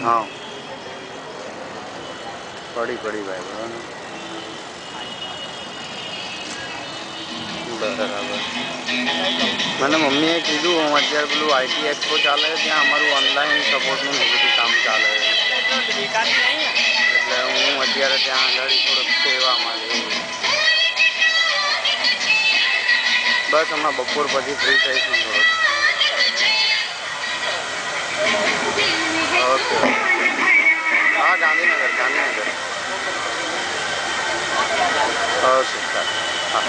हाँ पड़ी भाई बराबर मैंने मम्मीए कीधु हूँ अत्यार पेलू IT एक्सपो चाले त्या अमरु ऑनलाइन सपोर्ट નું બધું કામ ચાલે એટલે હું અત્યારે ત્યાં આગળ થોડુંક સેવામાં છું બસ હમણાં બપોર પછી ફ્રી થઈશું થોડુંક ઓકે हाँ गांधीनगर ओके सर हाँ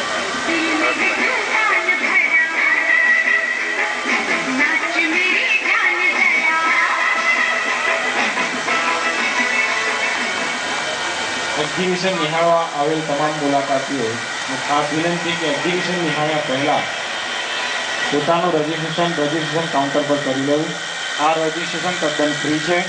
એક્ઝિબિશન નિહાળવા આવેલ તમામ મુલાકાતીઓ ખાસ વિનંતી કે એક્ઝિબિશન નિહાળ્યા પહેલા પોતાનું રજીસ્ટ્રેશન કાઉન્ટર પર કરી લેવું. આ રજીસ્ટ્રેશન તદ્દન ફ્રી છે.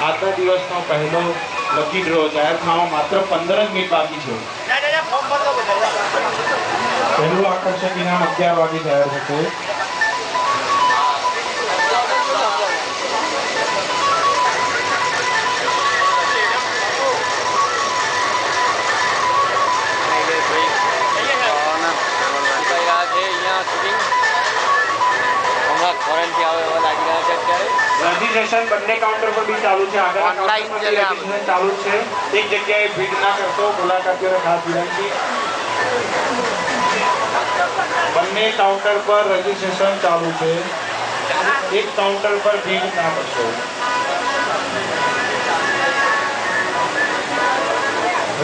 આજના દિવસનો પહેલો લકી ડ્રો જાહેર થવામાં માત્ર 15 મિનિટ બાકી છે. પહેલું આકર્ષક ઇનામ 11 વાગે જાહેર થશે. રજીસ્ટ્રેશન બંને કાઉન્ટર પર બી ચાલુ છે. આગળના રજીસ્ટ્રેશન ચાલુ છે. એક જગ્યાએ ભીડ ના કરશો મુલાકાતીઓને ખાસ વિનંતી. બંને કાઉન્ટર પર રજીસ્ટ્રેશન ચાલુ છે. એક કાઉન્ટર પર ભીડ ના કરશો.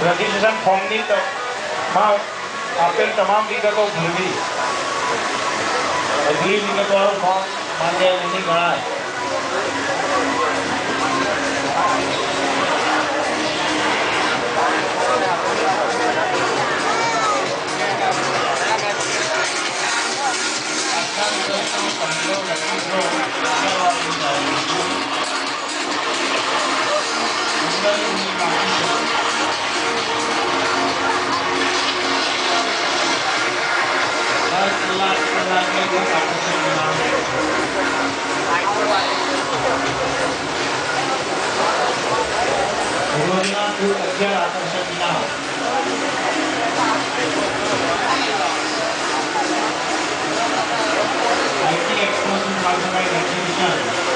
રજીસ્ટ્રેશન ફોર્મની માં આપેલ તમામ વિગતો ભરવી. અઘરી વિગતવાળું ફોર્મ માન્ય નહીં ગણાય. રોજના કુલ 11 આકર્ષક ઇનામ. IT exposition exhibition